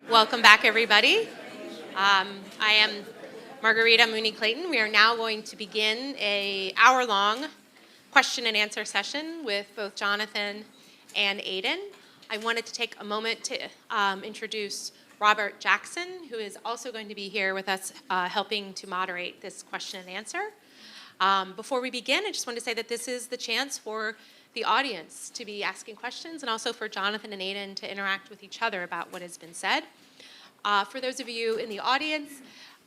Welcome back, everybody. I am Margarita Mooney-Clayton. We are now going to begin an hour-long question and answer session with both Jonathan and Aidan. I wanted to take a moment to introduce Robert Jackson, who is also going to be here with us helping to moderate this question and answer. Before we begin, I just want to say that this is the chance for the audience to be asking questions and also for Jonathan and Aidan to interact with each other about what has been said. For those of you in the audience,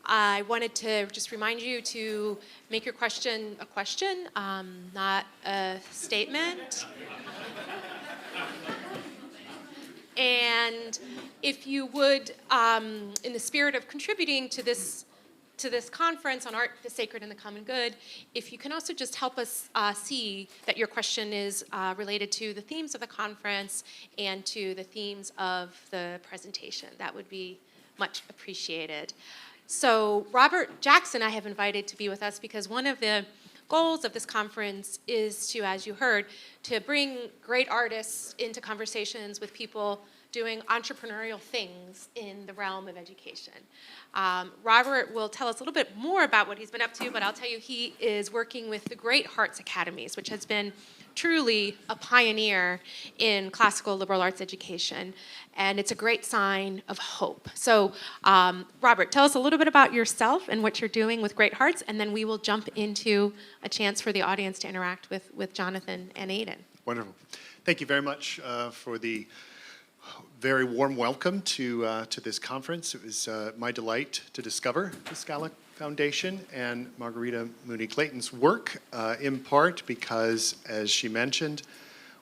I wanted to just remind you to make your question a question, not a statement. And if you would, in the spirit of contributing to this conference on art, the sacred, and the common good, if you can also just help us see that your question is related to the themes of the conference and to the themes of the presentation, that would be much appreciated. So Robert Jackson I have invited to be with us because one of the goals of this conference is to, as you heard, to bring great artists into conversations with people doing entrepreneurial things in the realm of education. Robert will tell us a little bit more about what he's been up to, but I'll tell you he is working with the great Hart Academies, which has been truly a pioneer in classical liberal arts education, and it's a great sign of hope. So, Robert, tell us a little bit about yourself and what you're doing with Great Hearts, and then we will jump into a chance for the audience to interact with Jonathan and Aidan. Wonderful. Thank you very much for the very warm welcome to this conference. It was my delight to discover the Scala Foundation and Margarita Mooney-Clayton's work, in part because, as she mentioned,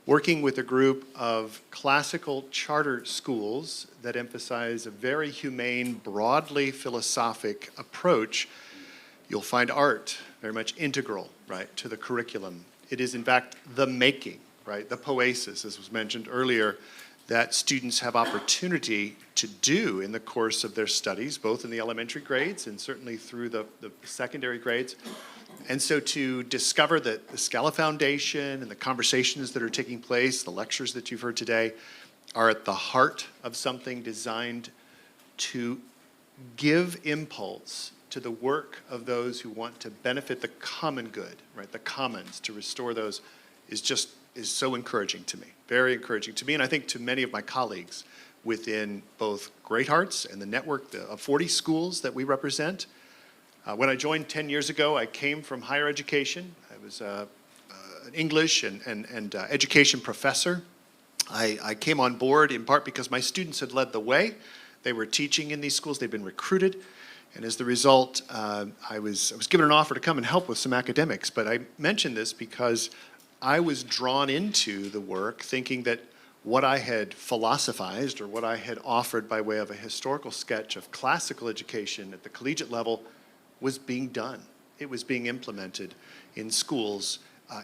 working with a group of classical charter schools that emphasize a very humane, broadly philosophic approach, you'll find art very much integral, right, to the curriculum. It is, in fact, the making, right, the poesis, as was mentioned earlier, that students have opportunity to do in the course of their studies, both in the elementary grades and certainly through the secondary grades. And so to discover that the Scala Foundation and the conversations that are taking place, the lectures that you've heard today, are at the heart of something designed to give impulse to the work of those who want to benefit the common good, right? The commons, to restore those, is so encouraging to me, very encouraging to me, and I think to many of my colleagues within both Great Hearts and the network of 40 schools that we represent. When I joined 10 years ago, I came from higher education. I was an English and education professor. I came on board in part because my students had led the way. They were teaching in these schools. They'd been recruited. And as the result, I was given an offer to come and help with some academics. But I mention this because I was drawn into the work thinking that what I had philosophized or what I had offered by way of a historical sketch of classical education at the collegiate level was being done. It was being implemented in schools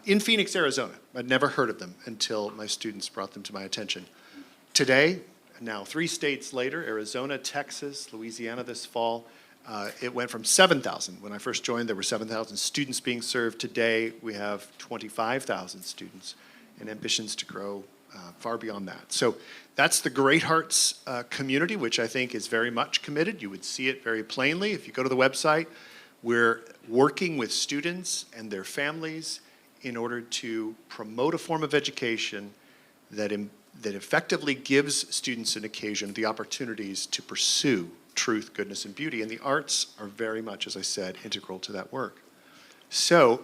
in Phoenix, Arizona. I'd never heard of them until my students brought them to my attention. Today, now 3 states later, Arizona, Texas, Louisiana this fall, it went from 7,000. When I first joined, there were 7,000 students being served. Today, we have 25,000 students and ambitions to grow far beyond that. So that's the Great Hearts community, which I think is very much committed. You would see it very plainly. If you go to the website, we're working with students and their families in order to promote a form of education that effectively gives students an occasion, the opportunities to pursue truth, goodness, and beauty. And the arts are very much, as I said, integral to that work. So,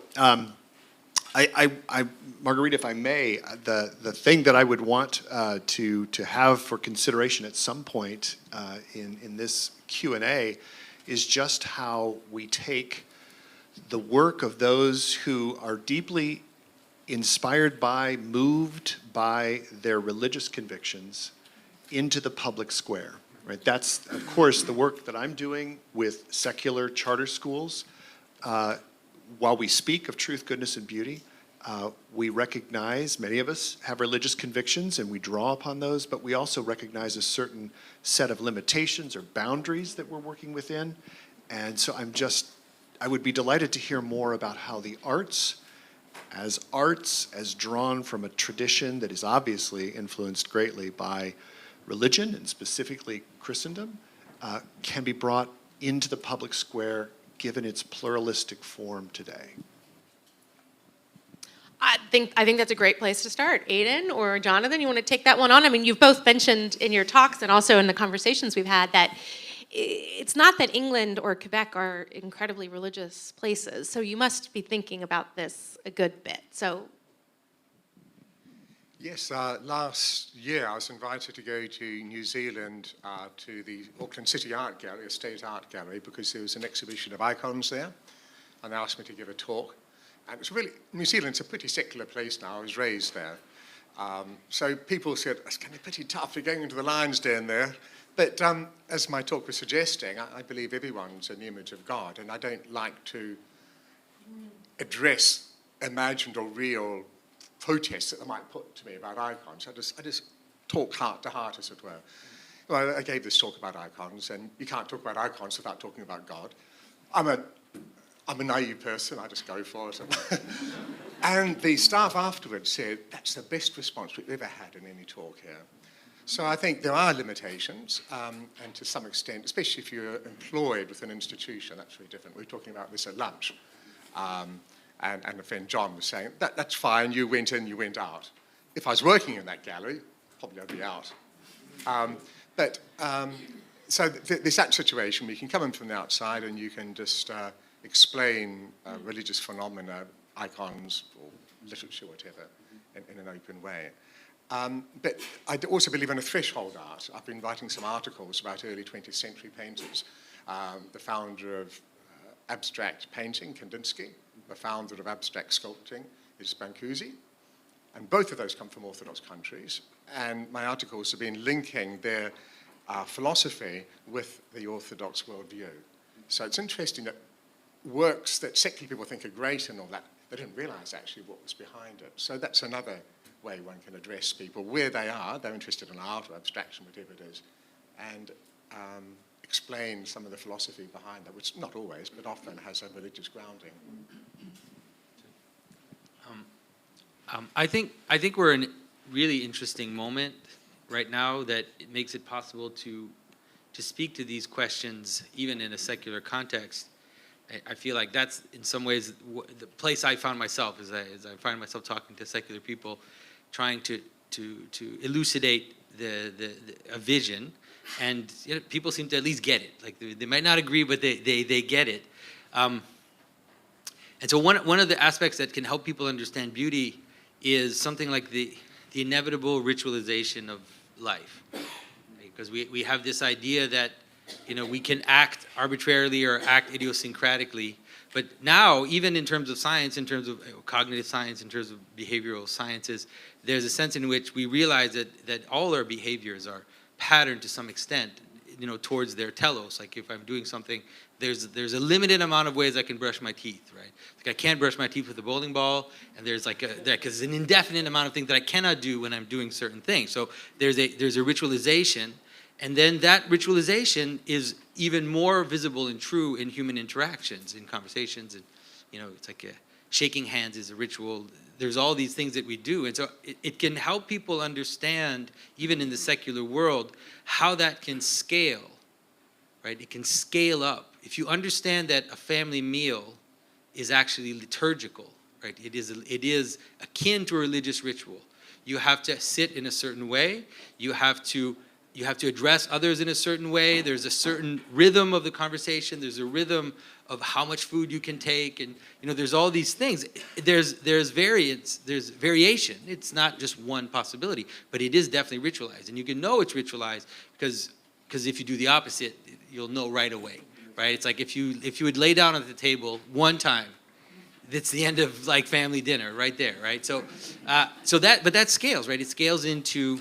Margarita, if I may, the thing that I would want to have for consideration at some point in this Q&A is just how we take the work of those who are deeply inspired by, moved by their religious convictions into the public square. Right? That's, of course, the work that I'm doing with secular charter schools. While we speak of truth, goodness, and beauty, we recognize, many of us have religious convictions and we draw upon those, but we also recognize a certain set of limitations or boundaries that we're working within. And so I would be delighted to hear more about how the arts, as drawn from a tradition that is obviously influenced greatly by religion, and specifically Christendom, can be brought into the public square given its pluralistic form today? I think that's a great place to start. Aidan or Jonathan, you want to take that one on? I mean, you've both mentioned in your talks and also in the conversations we've had that it's not that England or Quebec are incredibly religious places, so you must be thinking about this a good bit. So, yes, last year I was invited to go to New Zealand to the Auckland City Art Gallery, a state art gallery, because there was an exhibition of icons there, and they asked me to give a talk. And it's really, New Zealand's a pretty secular place now. I was raised there. So people said, it's going to be pretty tough, you're going into the lion's den there. But as my talk was suggesting, I believe everyone's an image of God, and I don't like to address imagined or real protests that they might put to me about icons. I just talk heart to heart, as it were. Well, I gave this talk about icons, and you can't talk about icons without talking about God. I'm a naive person, I just go for it. And the staff afterwards said, that's the best response we've ever had in any talk here. So I think there are limitations, and to some extent, especially if you're employed with an institution, that's very different. We were talking about this at lunch, and a friend John was saying, that's fine, you went in, you went out. If I was working in that gallery, probably I'd be out. So there's that situation where you can come in from the outside and you can just explain religious phenomena, icons, or literature, whatever, in an open way. But I also believe in a threshold art. I've been writing some articles about early 20th century painters. The founder of abstract painting, Kandinsky, the founder of abstract sculpting is Brancusi. And both of those come from Orthodox countries. And my articles have been linking their philosophy with the Orthodox worldview. So it's interesting that works that secular people think are great and all that, they didn't realize actually what was behind it. So that's another way one can address people where they are, they're interested in art or abstraction, whatever it is, and explain some of the philosophy behind that, which not always, but often has a religious grounding. I think we're in a really interesting moment right now that it makes it possible to speak to these questions even in a secular context. I feel like that's in some ways the place I found myself as I find myself talking to secular people, trying to elucidate a vision, and people seem to at least get it. Like they might not agree, but they get it. And so one of the aspects that can help people understand beauty is something like the inevitable ritualization of life, because we have this idea that we can act arbitrarily or act idiosyncratically. But now, even in terms of science, in terms of cognitive science, in terms of behavioral sciences, there's a sense in which we realize that all our behaviors are patterned to some extent, towards their telos. Like if I'm doing something, there's a limited amount of ways I can brush my teeth, right? Like I can't brush my teeth with a bowling ball, and there's because an indefinite amount of things that I cannot do when I'm doing certain things. So there's a ritualization. And then that ritualization is even more visible and true in human interactions, in conversations. And, it's like shaking hands is a ritual. There's all these things that we do. And so it can help people understand, even in the secular world, how that can scale, right? It can scale up. If you understand that a family meal is actually liturgical, right? It is akin to a religious ritual. You have to sit in a certain way. You have to address others in a certain way. There's a certain rhythm of the conversation. There's a rhythm of how much food you can take, and there's all these things. There's variance. There's variation. It's not just one possibility, but it is definitely ritualized, and you can know it's ritualized because if you do the opposite, you'll know right away, right? It's like if you would lay down at the table one time, it's the end of family dinner right there, right? But that scales, right? It scales into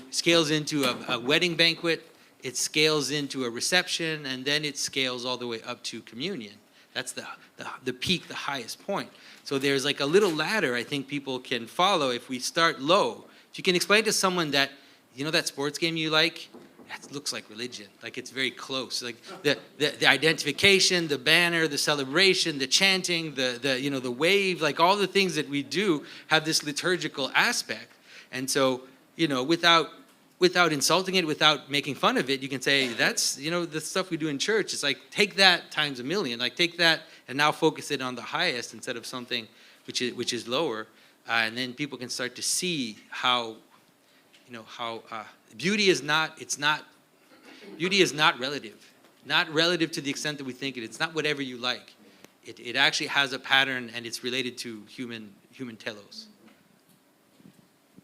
a wedding banquet, it scales into a reception, and then it scales all the way up to communion. That's the peak, the highest point. So there's a little ladder I think people can follow if we start low. If you can explain to someone that, that sports game you like, that looks like religion. Like it's very close. Like the identification, the banner, the celebration, the chanting, the wave, like all the things that we do have this liturgical aspect. And so, without without insulting it, without making fun of it, you can say, that's, the stuff we do in church. It's like, take that times a million. Like, take that and now focus it on the highest instead of something which is lower. And then people can start to see how, beauty is not relative. Not relative to the extent that we think it. It's not whatever you like. It actually has a pattern, and it's related to human telos.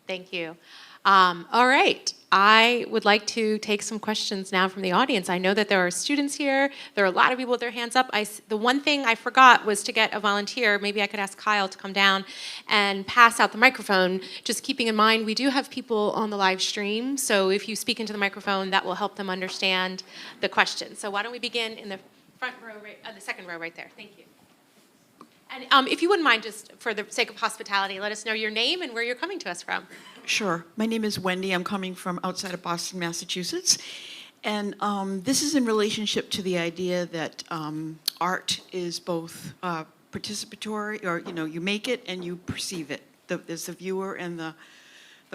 Thank you. All right. I would like to take some questions now from the audience. I know that there are students here. There are a lot of people with their hands up. The one thing I forgot was to get a volunteer. Maybe I could ask Kyle to come down and pass out the microphone, just keeping in mind we do have people on the live stream. So if you speak into the microphone, that will help them understand the question. So why don't we begin in the front row, the second row right there. Thank you. And if you wouldn't mind, just for the sake of hospitality, let us know your name and where you're coming to us from. Sure. My name is Wendy. I'm coming from outside of Boston, Massachusetts. And this is in relationship to the idea that art is both participatory, or, you make it and you perceive it. There's the viewer and the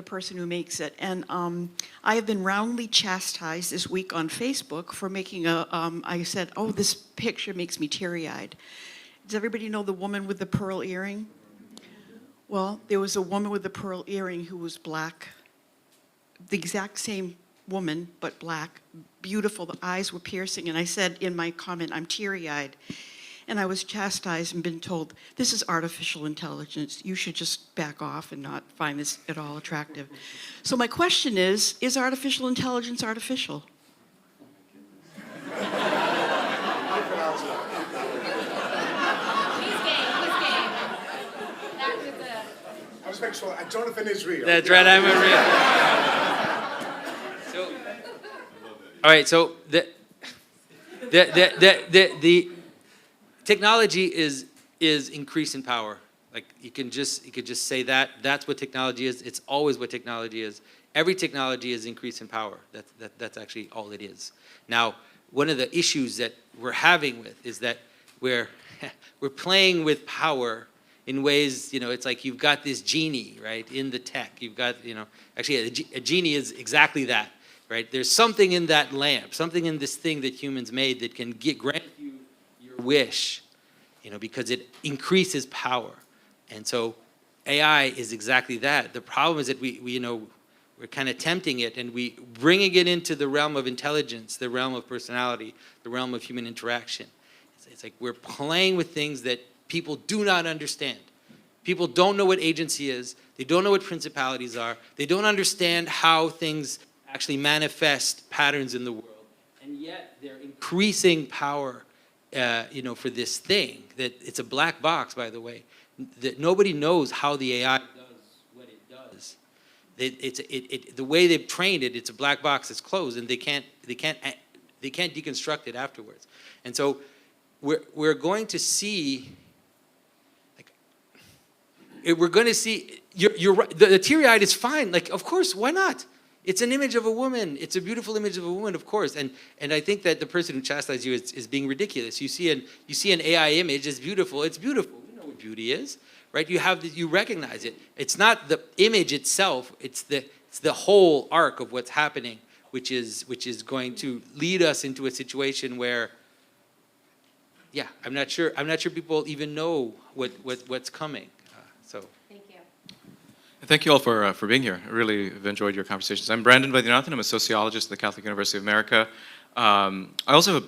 person who makes it. And I have been roundly chastised this week on Facebook for making I said, oh, this picture makes me teary-eyed. Does everybody know the woman with the pearl earring? Well, there was a woman with the pearl earring who was black. The exact same woman, but black. Beautiful. The eyes were piercing. And I said in my comment, I'm teary-eyed. And I was chastised and been told, this is artificial intelligence. You should just back off and not find this at all attractive. So my question is artificial intelligence artificial? I was making sure Jonathan is real. That's right, I'm a real. So, all right, so the technology is increase in power. Like you could just say that's what technology is. It's always what technology is. Every technology is increase in power. That's actually all it is. Now, one of the issues that we're having with is that we're playing with power in ways, it's like you've got this genie, right, in the tech. You've got, actually a genie is exactly that, right? There's something in that lamp, something in this thing that humans made that can grant you your wish, because it increases power. And so AI is exactly that. The problem is that we're kind of tempting it and we bringing it into the realm of intelligence, the realm of personality, the realm of human interaction. It's like we're playing with things that people do not understand. People don't know what agency is. They don't know what principalities are. They don't understand how things actually manifest patterns in the world. And yet they're increasing power, for this thing. That it's a black box, by the way. That nobody knows how the AI does what it does. The way they've trained it, it's a black box. It's closed, and they can't deconstruct it afterwards. And so we're going to see. We're going to see, you're right, the teary-eyed is fine. Like, of course, why not? It's an image of a woman. It's a beautiful image of a woman, of course. And I think that the person who chastised you is being ridiculous. You see an AI image, it's beautiful. It's beautiful. We know what beauty is, right? You recognize it. It's not the image itself. It's the whole arc of what's happening, which is going to lead us into a situation where, yeah, I'm not sure people even know what's coming. Thank you. Thank you all for being here. I really have enjoyed your conversations. I'm Brandon Vaidyanathan. I'm a sociologist at the Catholic University of America. I also have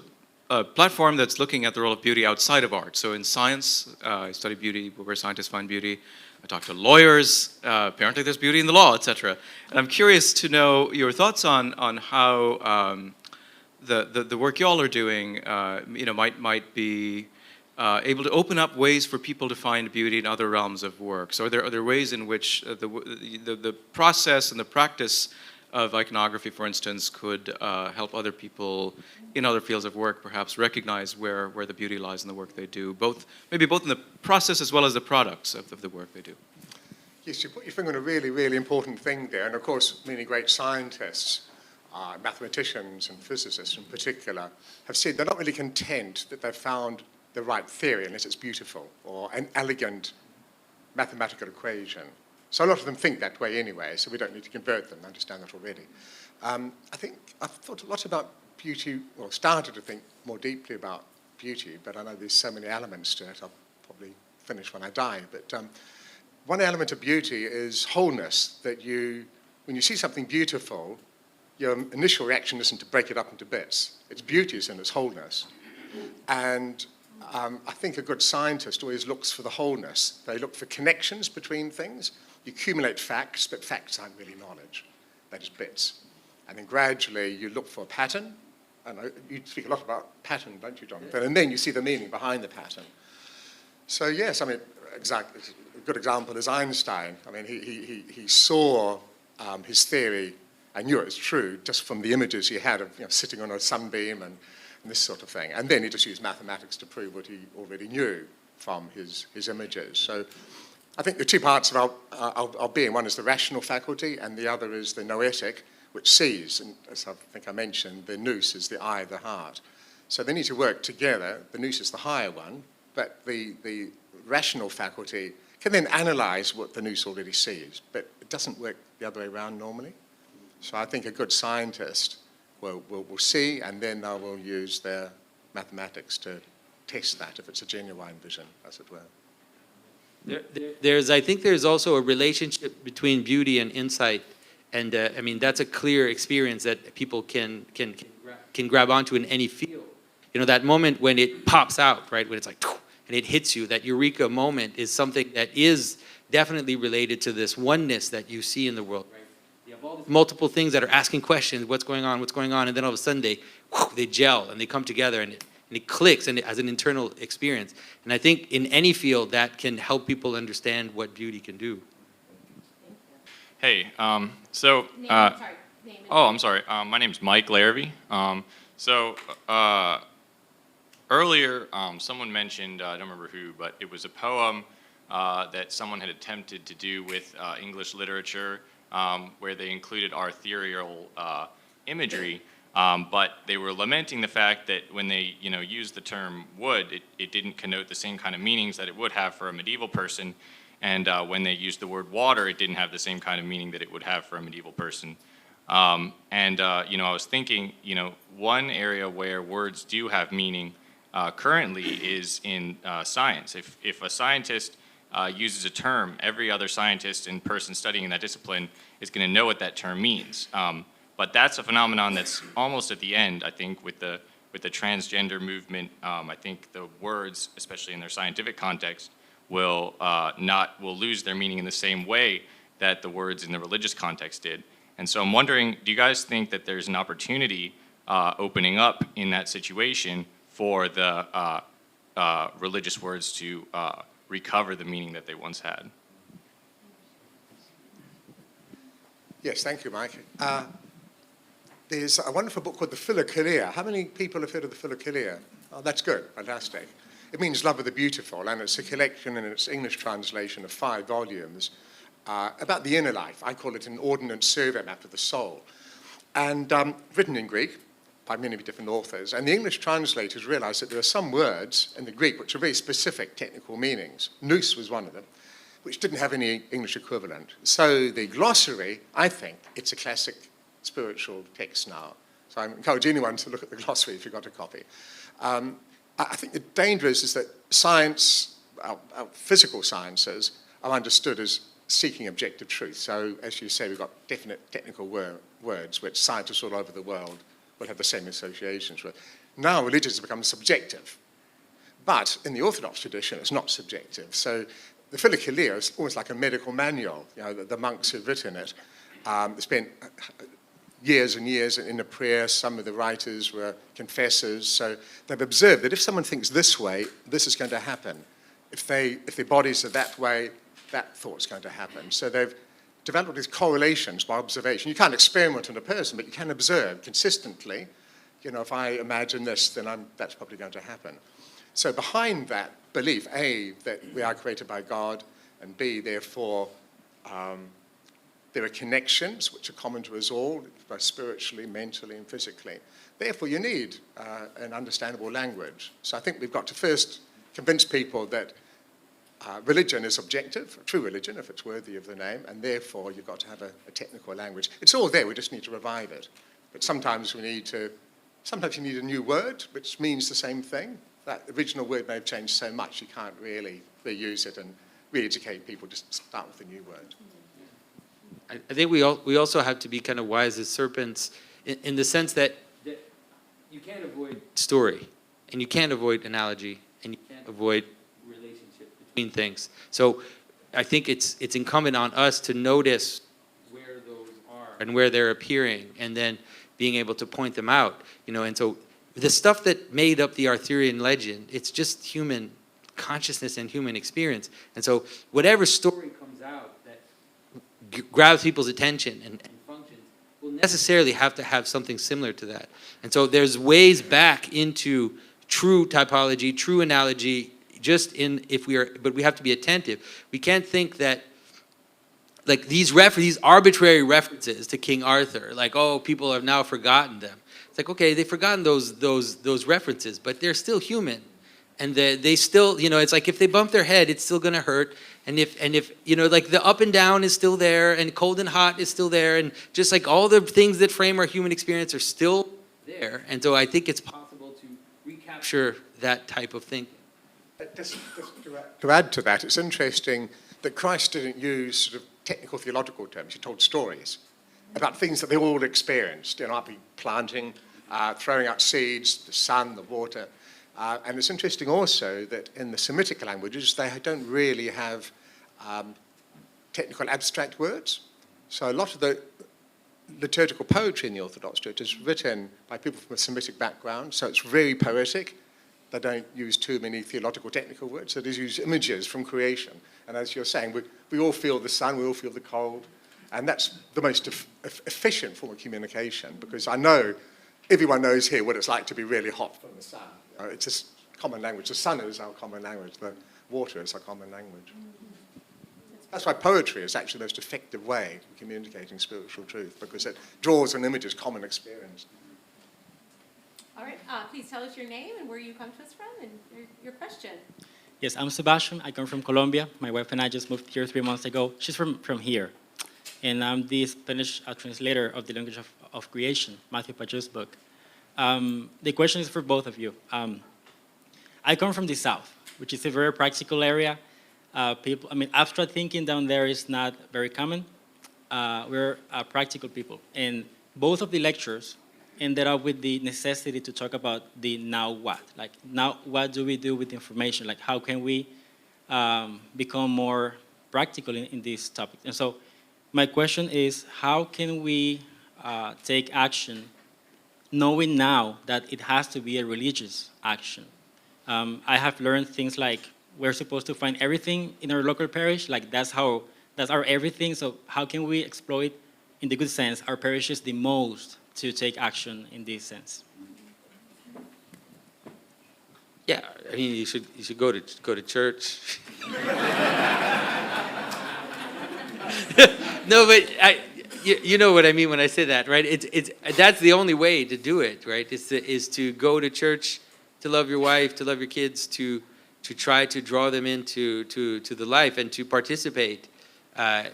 a platform that's looking at the role of beauty outside of art. So in science, I study beauty, where scientists find beauty. I talk to lawyers. Apparently there's beauty in the law, etc. And I'm curious to know your thoughts on how the work y'all are doing might be able to open up ways for people to find beauty in other realms of work. So are there ways in which the process and the practice of iconography, for instance, could help other people in other fields of work perhaps recognize where the beauty lies in the work they do, maybe both in the process as well as the products of the work they do? Yes, you put your finger on a really, really important thing there. And of course, many great scientists, mathematicians and physicists in particular, have said they're not really content that they've found the right theory unless it's beautiful or an elegant mathematical equation. So a lot of them think that way anyway, so we don't need to convert them, understand that already. I think I've thought a lot about beauty, or started to think more deeply about beauty, but I know there's so many elements to it, I'll probably finish when I die. But one element of beauty is wholeness, that when you see something beautiful, your initial reaction isn't to break it up into bits. Its beauty is in its wholeness. And I think a good scientist always looks for the wholeness. They look for connections between things. You accumulate facts, but facts aren't really knowledge. That is bits. And then gradually you look for a pattern. And you speak a lot about pattern, don't you, Jonathan? And then you see the meaning behind the pattern. So yes, I mean, a good example is Einstein. I mean, he saw his theory and knew it was true just from the images he had of sitting on a sunbeam and this sort of thing. And then he just used mathematics to prove what he already knew from his images. So I think the two parts of our being, one is the rational faculty and the other is the noetic, which sees. And as I think I mentioned, the nous is the eye, the heart. So they need to work together. The nous is the higher one, but the rational faculty can then analyze what the nous already sees, but it doesn't work the other way around normally. So I think a good scientist will see, and then they will use their mathematics to test that if it's a genuine vision, as it were. I think there's also a relationship between beauty and insight, and I mean that's a clear experience that people can grab onto in any field. You know, that moment when it pops out, right? When it's like, and it hits you, that eureka moment is something that is definitely related to this oneness that you see in the world, right? You have all these multiple things that are asking questions, what's going on, and then all of a sudden they gel and they come together and it clicks and as an internal experience. And I think in any field that can help people understand what beauty can do. Hey, Name and I'm sorry. My name's Mike Larrabee. Earlier, someone mentioned, I don't remember who, but it was a poem that someone had attempted to do with English literature, where they included our ethereal imagery, but they were lamenting the fact that when they, used the term wood, it didn't connote the same kind of meanings that it would have for a medieval person, and when they used the word water, it didn't have the same kind of meaning that it would have for a medieval person. I was thinking, one area where words do have meaning currently is in science. If a scientist uses a term, every other scientist and person studying in that discipline is going to know what that term means. But that's a phenomenon that's almost at the end, I think, with the transgender movement. I think the words, especially in their scientific context, will lose their meaning in the same way that the words in the religious context did. And so I'm wondering, do you guys think that there's an opportunity opening up in that situation for the religious words to recover the meaning that they once had? Yes, thank you, Mike. There's a wonderful book called The Philokalia. How many people have heard of The Philokalia? Oh, that's good, fantastic. It means love of the beautiful, and it's a collection in its English translation of 5 volumes about the inner life. I call it an ordnance survey map of the soul. And written in Greek by many different authors. And the English translators realized that there are some words in the Greek which are very specific technical meanings. Nous was one of them, which didn't have any English equivalent. So the glossary, I think, it's a classic spiritual text now. So I encourage anyone to look at the glossary if you've got a copy. I think the danger is that science, our physical sciences, are understood as seeking objective truth. So as you say, we've got definite technical words which scientists all over the world will have the same associations with. Now religion has become subjective. But in the Orthodox tradition, it's not subjective. So the Philokalia is almost like a medical manual. The monks who've written it spent years and years in a prayer. Some of the writers were confessors. So they've observed that if someone thinks this way, this is going to happen. If their bodies are that way, that thought's going to happen. So they've developed these correlations by observation. You can't experiment on a person, but you can observe consistently. If I imagine this, then that's probably going to happen. So behind that belief, A, that we are created by God, and B, therefore, there are connections which are common to us all, both spiritually, mentally, and physically. Therefore, you need an understandable language. So I think we've got to first convince people that religion is objective, a true religion, if it's worthy of the name, and therefore you've got to have a technical language. It's all there, we just need to revive it. But sometimes you need a new word, which means the same thing. That original word may have changed so much, you can't really reuse it and re-educate people, just start with a new word. I think we also have to be kind of wise as serpents in the sense that you can't avoid story, and you can't avoid analogy, and you can't avoid relationship between things. So I think it's incumbent on us to notice where those are and where they're appearing, and then being able to point them out. And so the stuff that made up the Arthurian legend, it's just human consciousness and human experience. And so whatever story comes out that grabs people's attention and functions will necessarily have to have something similar to that. And so there's ways back into true typology, true analogy, but we have to be attentive. We can't think that like these arbitrary references to King Arthur, like, oh, people have now forgotten them. It's like, okay, they've forgotten those references, but they're still human. And they still, it's like if they bump their head, it's still going to hurt. And if like the up and down is still there, and cold and hot is still there, and just like all the things that frame our human experience are still there. And so I think it's possible to recapture that type of thinking. Just to add to that, it's interesting that Christ didn't use sort of technical theological terms. He told stories about things that they all experienced. It might be planting, throwing out seeds, the sun, the water. And it's interesting also that in the Semitic languages, they don't really have technical abstract words. So a lot of the liturgical poetry in the Orthodox Church is written by people from a Semitic background, so it's very poetic. They don't use too many theological technical words, so they use images from creation. And as you're saying, we all feel the sun, we all feel the cold, and that's the most efficient form of communication, because I know everyone knows here what it's like to be really hot from the sun. It's just common language. The sun is our common language. The water is our common language. That's why poetry is actually the most effective way of communicating spiritual truth, because it draws on images, common experience. All right, please tell us your name and where you come to us from and your question. Yes, I'm Sebastian. I come from Colombia. My wife and I just moved here 3 months ago. She's from here. And I'm the Spanish translator of the language of creation, Matthew Pageau's book. The question is for both of you. I come from the South, which is a very practical area. Abstract thinking down there is not very common. We're practical people. And both of the lectures ended up with the necessity to talk about the now what. Like, now what do we do with information? Like, how can we become more practical in this topic? And so my question is, how can we take action knowing now that it has to be a religious action? I have learned things like we're supposed to find everything in our local parish, like that's our everything, so how can we exploit, in the good sense, our parishes the most to take action in this sense? Yeah, I mean, you should go to church. No, but you know what I mean when I say that, right? That's the only way to do it, right? Is to go to church, to love your wife, to love your kids, to try to draw them into the life and to participate. And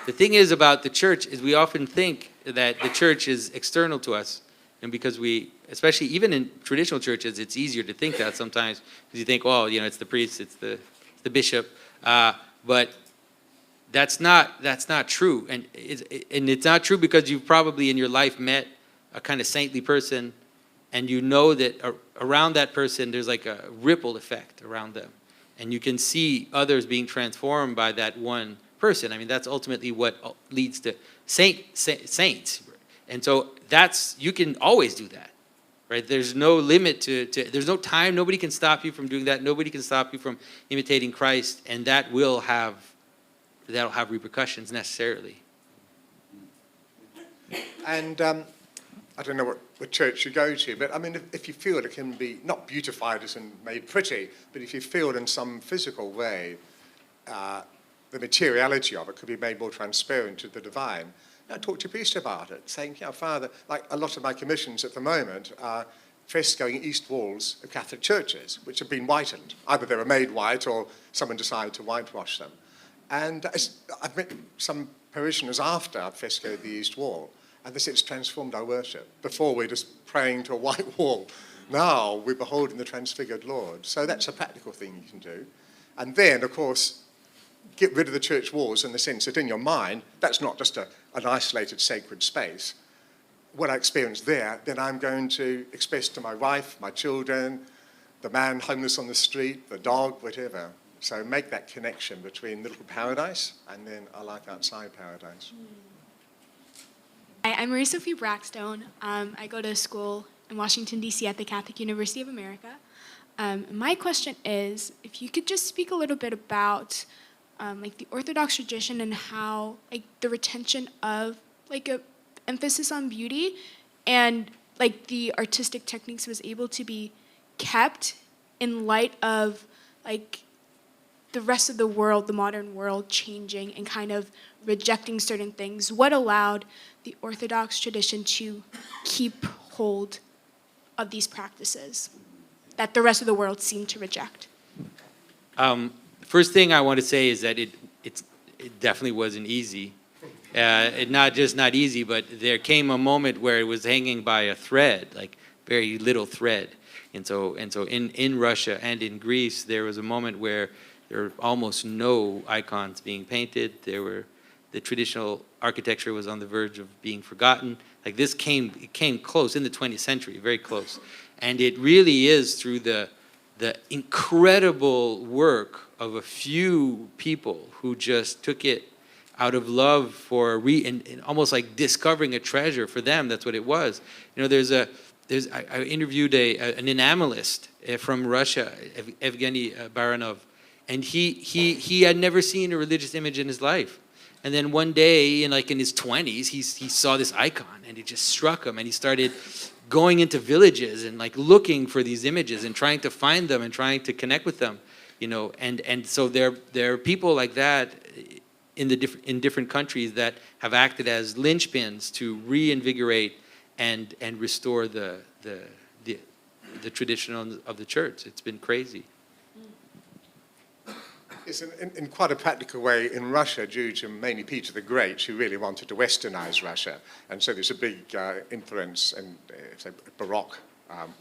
the thing is about the church is we often think that the church is external to us, and because especially even in traditional churches, it's easier to think that sometimes because you think, well, it's the priest, it's the bishop, but that's not true, and it's not true because you've probably in your life met a kind of saintly person, and you know that around that person there's like a ripple effect around them, and you can see others being transformed by that one person. I mean, that's ultimately what leads to saints, and so you can always do that, right? There's no limit to there's no time. Nobody can stop you from doing that. Nobody can stop you from imitating Christ, and that'll have repercussions necessarily. And I don't know what church you go to, but I mean, if you feel it can be not beautified and made pretty, but if you feel in some physical way the materiality of it could be made more transparent to the divine, talk to your priest about it, saying, Father, like a lot of my commissions at the moment are frescoing east walls of Catholic churches, which have been whitened. Either they were made white or someone decided to whitewash them. And I've met some parishioners after I've frescoed the east wall, and they said it's transformed our worship. Before, we're just praying to a white wall. Now, we're beholding the transfigured Lord. So that's a practical thing you can do. And then, of course, get rid of the church walls in the sense that in your mind, that's not just an isolated sacred space. What I experience there, then I'm going to express to my wife, my children, the man homeless on the street, the dog, whatever. So make that connection between the little paradise and then our life outside paradise. Hi, I'm Marie-Sophie Brackstone. I go to school in Washington, D.C. at the Catholic University of America. My question is, if you could just speak a little bit about like the Orthodox tradition and how like the retention of like a emphasis on beauty and like the artistic techniques was able to be kept in light of like the rest of the world, the modern world changing and kind of rejecting certain things. What allowed the Orthodox tradition to keep hold of these practices that the rest of the world seemed to reject? First thing I want to say is that it definitely wasn't easy. Not easy, but there came a moment where it was hanging by a thread, like very little thread. And so in Russia and in Greece, there was a moment where there were almost no icons being painted. The traditional architecture was on the verge of being forgotten. Like this came close in the 20th century, very close. And it really is through the incredible work of a few people who just took it out of love for and almost like discovering a treasure for them. That's what it was. You know, I interviewed an enamelist from Russia, Evgeny Baranov, and he had never seen a religious image in his life. And then one day, in his 20s, he saw this icon, and it just struck him, and he started going into villages and like looking for these images and trying to find them and trying to connect with them, you know. And so there are people like that in different countries that have acted as linchpins to reinvigorate and restore the tradition of the church. It's been crazy. Yes, in quite a practical way, in Russia, due to mainly Peter the Great, who really wanted to westernize Russia, and so there's a big influence in Baroque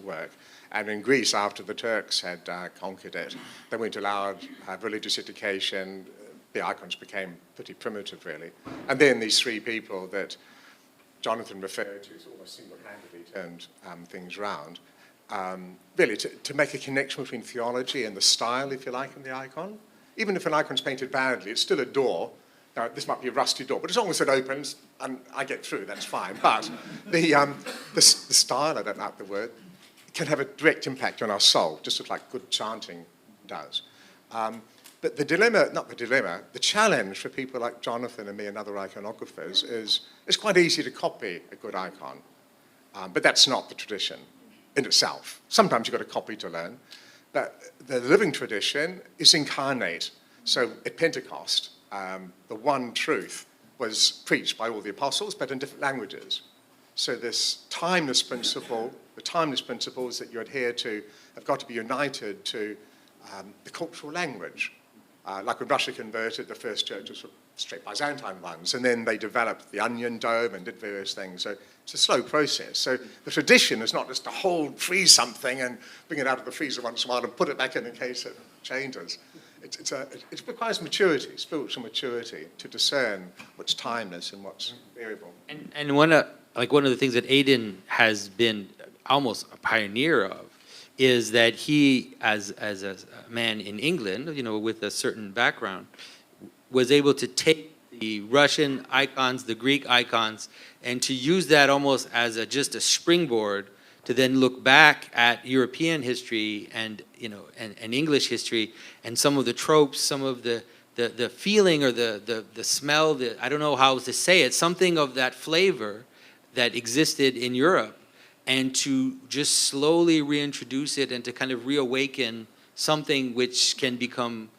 work. And in Greece, after the Turks had conquered it, they weren't allowed religious education. The icons became pretty primitive, really. And then these three people that Jonathan referred to almost single-handedly turned things around, really to make a connection between theology and the style, if you like, in the icon. Even if an icon's painted badly, it's still a door. Now, this might be a rusty door, but as long as it opens and I get through, that's fine. But the style, I don't like the word, can have a direct impact on our soul, just as like good chanting does. But the challenge for people like Jonathan and me and other iconographers is it's quite easy to copy a good icon. But that's not the tradition in itself. Sometimes you've got to copy to learn. But the living tradition is incarnate. So at Pentecost, the one truth was preached by all the apostles, but in different languages. So this timeless principle, the timeless principles that you adhere to have got to be united to the cultural language. Like when Russia converted, the first churches were straight Byzantine ones, and then they developed the onion dome and did various things. So it's a slow process. So the tradition is not just to freeze something and bring it out of the freezer once in a while and put it back in case it changes. It requires maturity, spiritual maturity, to discern what's timeless and what's variable. And one of the things that Aidan has been almost a pioneer of is that he, as a man in England, you know, with a certain background, was able to take the Russian icons, the Greek icons, and to use that almost as just a springboard to then look back at European history and, you know, and English history and some of the tropes, some of the feeling or the smell, I don't know how to say it, something of that flavor that existed in Europe, and to just slowly reintroduce it and to kind of reawaken something which can become,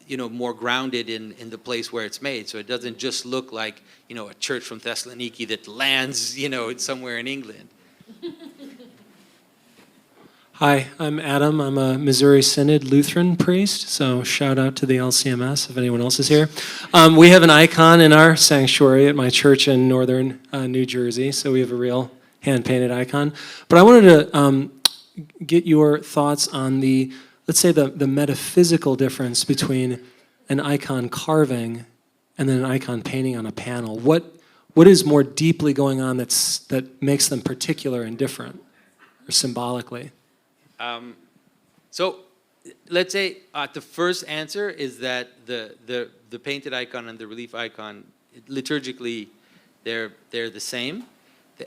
you know, more grounded in the place where it's made. So it doesn't just look like, you know, a church from Thessaloniki that lands, you know, somewhere in England. Hi, I'm Adam. I'm a Missouri Synod Lutheran priest, so shout out to the LCMS if anyone else is here. We have an icon in our sanctuary at my church in northern New Jersey, so we have a real hand-painted icon. But I wanted to get your thoughts on the, let's say, the metaphysical difference between an icon carving and then an icon painting on a panel. What is more deeply going on that makes them particular and different, or symbolically? So let's say the first answer is that the painted icon and the relief icon, liturgically, they're the same.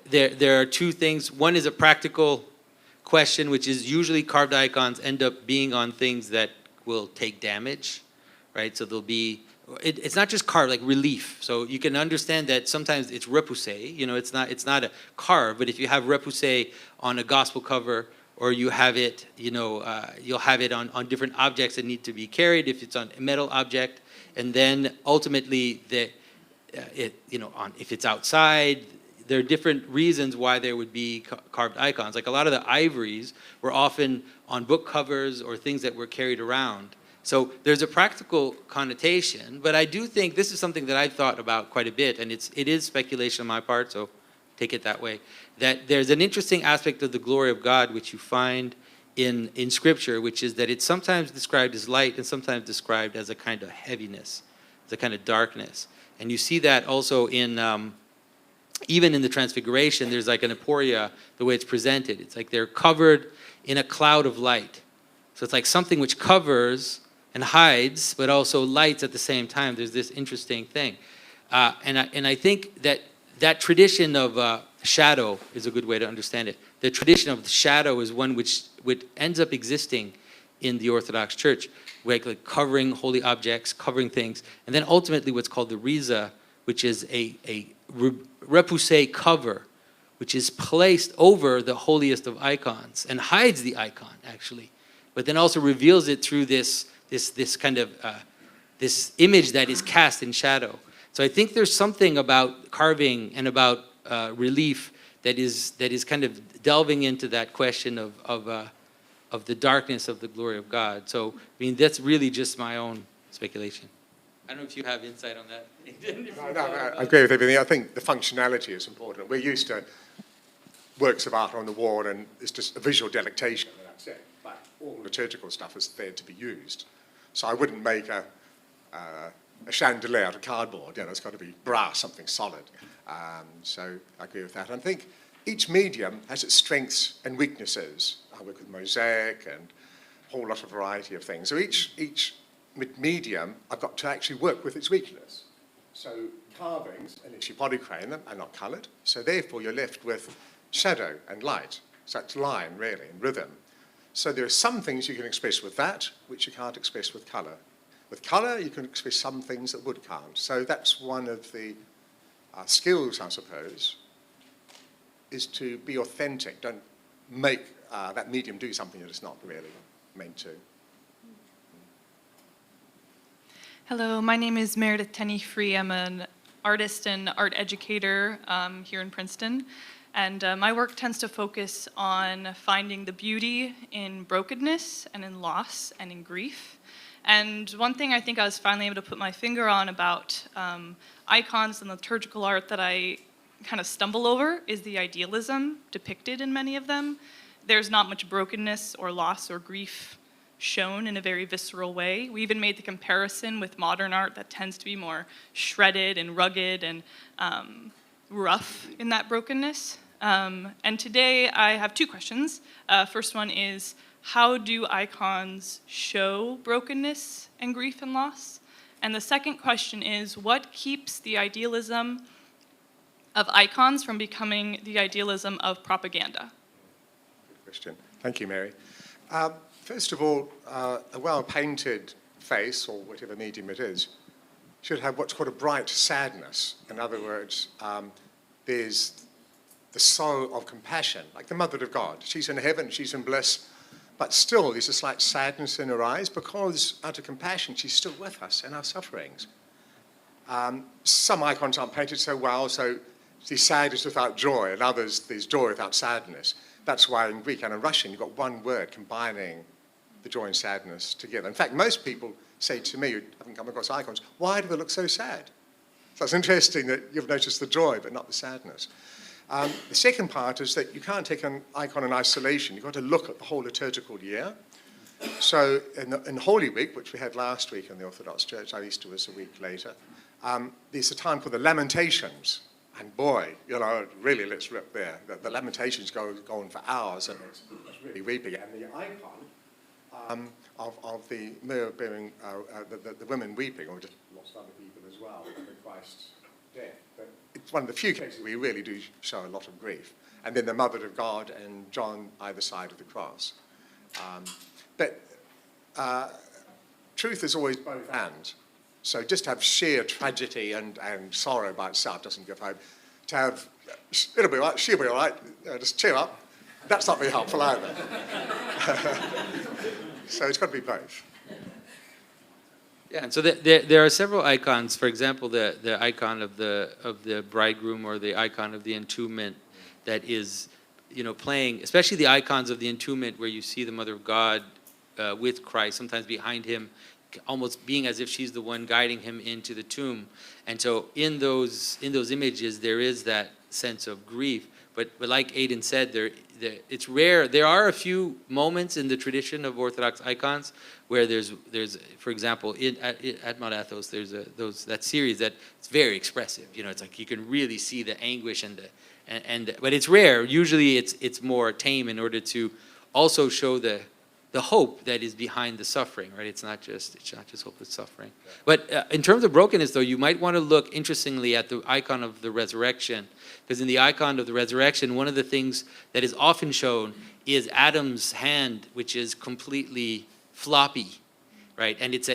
There are two things. One is a practical question, which is usually carved icons end up being on things that will take damage, right? So there'll be, it's not just carved, like relief. So you can understand that sometimes it's repoussé, you know, it's not a carve, but if you have repoussé on a gospel cover, or you have it, you know, you'll have it on different objects that need to be carried if it's on a metal object, and then ultimately if it's outside, there are different reasons why there would be carved icons. Like a lot of the ivories were often on book covers or things that were carried around. So there's a practical connotation, but I do think this is something that I've thought about quite a bit, and it is speculation on my part, so take it that way, that there's an interesting aspect of the glory of God which you find in Scripture, which is that it's sometimes described as light and sometimes described as a kind of heaviness, as a kind of darkness. And you see that also in, even in the Transfiguration, there's like an aporia, the way it's presented. It's like they're covered in a cloud of light. So it's like something which covers and hides, but also lights at the same time. There's this interesting thing. And I think that tradition of shadow is a good way to understand it. The tradition of the shadow is one which ends up existing in the Orthodox Church, like covering holy objects, covering things, and then ultimately what's called the riza, which is a repoussé cover, which is placed over the holiest of icons and hides the icon, actually, but then also reveals it through this kind of this image that is cast in shadow. So I think there's something about carving and about relief that is kind of delving into that question of the darkness of the glory of God. So I mean that's really just my own speculation. I don't know if you have insight on that. No, I agree with everything. I think the functionality is important. We're used to works of art on the wall and it's just a visual delectation, and that's it. But all liturgical stuff is there to be used. So I wouldn't make a chandelier out of cardboard. You know, it's got to be brass, something solid. So I agree with that. And I think each medium has its strengths and weaknesses. I work with mosaic and a whole lot of variety of things. So each medium, I've got to actually work with its weakness. So carvings, unless you polychrome them, are not coloured. So therefore you're left with shadow and light. So that's line, really, and rhythm. So there are some things you can express with that, which you can't express with colour. With colour, you can express some things that wood can't. So that's one of the skills, I suppose, is to be authentic. Don't make that medium do something that it's not really meant to. Hello, my name is Meredith Tenney-Free. I'm an artist and art educator here in Princeton. And my work tends to focus on finding the beauty in brokenness and in loss and in grief. And one thing I think I was finally able to put my finger on about icons and liturgical art that I kind of stumble over is the idealism depicted in many of them. There's not much brokenness or loss or grief shown in a very visceral way. We even made the comparison with modern art that tends to be more shredded and rugged and rough in that brokenness. And today I have two questions. First one is, how do icons show brokenness and grief and loss? And the second question is, what keeps the idealism of icons from becoming the idealism of propaganda? Good question. Thank you, Mary. First of all, a well-painted face, or whatever medium it is, should have what's called a bright sadness. In other words, there's the soul of compassion, like the Mother of God. She's in heaven, she's in bliss, but still there's a slight sadness in her eyes because out of compassion she's still with us in our sufferings. Some icons aren't painted so well, so the sad is without joy, and others there's joy without sadness. That's why in Greek and in Russian, you've got one word combining the joy and sadness together. In fact, most people say to me, who haven't come across icons, why do they look so sad? So it's interesting that you've noticed the joy, but not the sadness. The second part is that you can't take an icon in isolation. You've got to look at the whole liturgical year. So in Holy Week, which we had last week in the Orthodox Church, our Easter was a week later, there's a time called the Lamentations. And boy, really let's rip there. The Lamentations go on for hours, and it's really weeping. And the icon of the mirror bearing the women weeping, or just lots of other people as well, over Christ's death. But it's one of the few cases where you really do show a lot of grief. And then the Mother of God and John either side of the cross. But truth is always both and. So just to have sheer tragedy and sorrow by itself doesn't give hope. To have, it'll be all right, she'll be all right, just cheer up, that's not very helpful either. So it's got to be both. Yeah, and so there are several icons. For example, the icon of the bridegroom, or the icon of the entombment, that is, playing, especially the icons of the entombment where you see the Mother of God with Christ, sometimes behind him, almost being as if she's the one guiding him into the tomb. And so in those images, there is that sense of grief. But like Aidan said, it's rare. There are a few moments in the tradition of Orthodox icons where there's for example, at Mount Athos, there's that series that it's very expressive. It's like you can really see the anguish but it's rare. Usually it's more tame in order to also show the hope that is behind the suffering, right? It's not just hopeless suffering. But in terms of brokenness, though, you might want to look interestingly at the icon of the resurrection, because in the icon of the resurrection, one of the things that is often shown is Adam's hand, which is completely floppy, right? And it's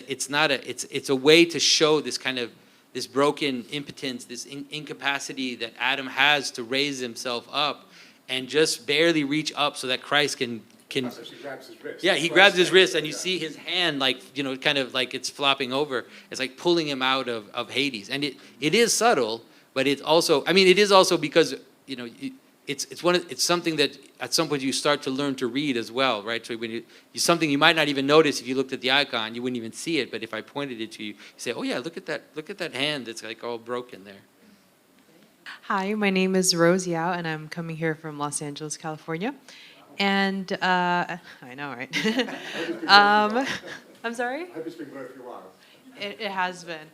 a way to show this kind of this broken impotence, this incapacity that Adam has to raise himself up and just barely reach up so that Christ can. So she grabs his wrist. Yeah, he grabs his wrist, and you see his hand, like, kind of like it's flopping over. It's like pulling him out of Hades. And it is subtle, but it's also, it is also because, it's something that at some point you start to learn to read as well, right? So when something you might not even notice if you looked at the icon, you wouldn't even see it. But if I pointed it to you, you say, oh yeah, look at that hand that's like all broken there. Hi, my name is Rose Yao, and I'm coming here from Los Angeles, California. And I know, right? I'm sorry? I hope it's been worth your while. It has been.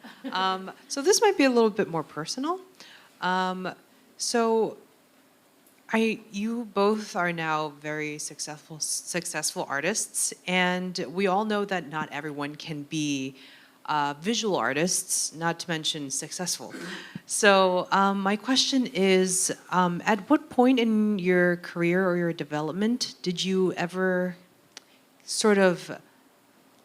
So this might be a little bit more personal. You both are now very successful artists, and we all know that not everyone can be visual artists, not to mention successful. So my question is, at what point in your career or your development did you ever sort of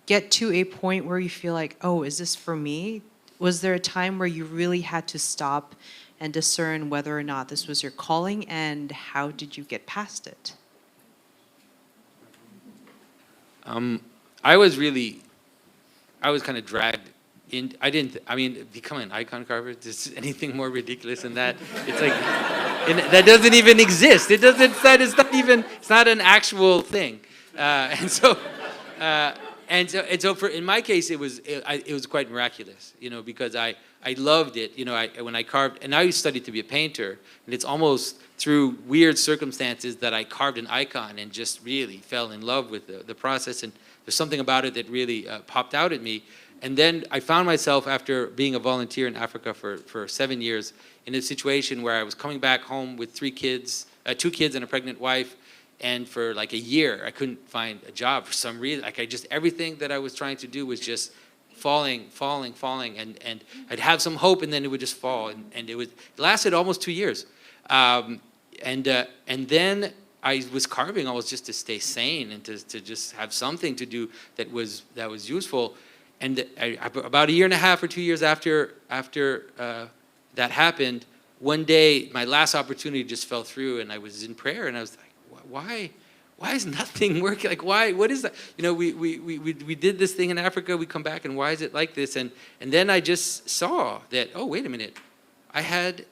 get to a point where you feel like, oh, is this for me? Was there a time where you really had to stop and discern whether or not this was your calling, and how did you get past it? I was kind of dragged in. Becoming an icon carver, is anything more ridiculous than that? It's like, that doesn't even exist. It's not an actual thing. In my case, it was quite miraculous, because I loved it, when I carved, and I studied to be a painter, and it's almost through weird circumstances that I carved an icon and just really fell in love with the process, and there's something about it that really popped out at me. And then I found myself, after being a volunteer in Africa for 7 years, in a situation where I was coming back home with 2 kids and a pregnant wife, and for like a year, I couldn't find a job for some reason. Everything that I was trying to do was just falling, and I'd have some hope, and then it would just fall, and it lasted almost 2 years. And then I was carving almost just to stay sane and to just have something to do that was useful. And about 1.5 years or 2 years after that happened, one day my last opportunity just fell through, and I was in prayer, and I was like, why is nothing working? Like, what is that? We did this thing in Africa, we come back, and why is it like this? And then I just saw that, oh, wait a minute, I had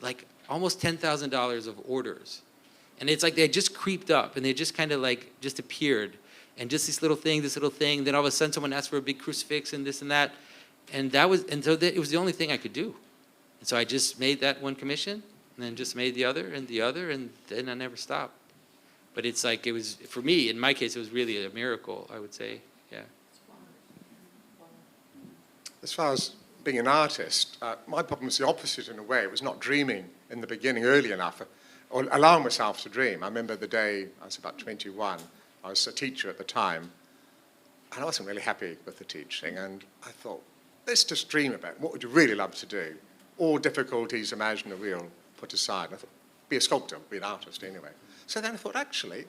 like almost $10,000 of orders And it's like they just creeped up and they just kind of like just appeared. And just this little thing, then all of a sudden someone asked for a big crucifix and this and that. And that was, and so it was the only thing I could do. And so I just made that one commission and then just made the other, and then I never stopped. But it's like, it was, for me, in my case, it was really a miracle, I would say, yeah. As far as being an artist, my problem was the opposite in a way. It was not dreaming in the beginning early enough, or allowing myself to dream. I remember the day I was about 21. I was a teacher at the time, and I wasn't really happy with the teaching. And I thought, let's just dream about it. What would you really love to do? All difficulties imaginable we'll put aside. I thought, be a sculptor, be an artist anyway. So then I thought, actually,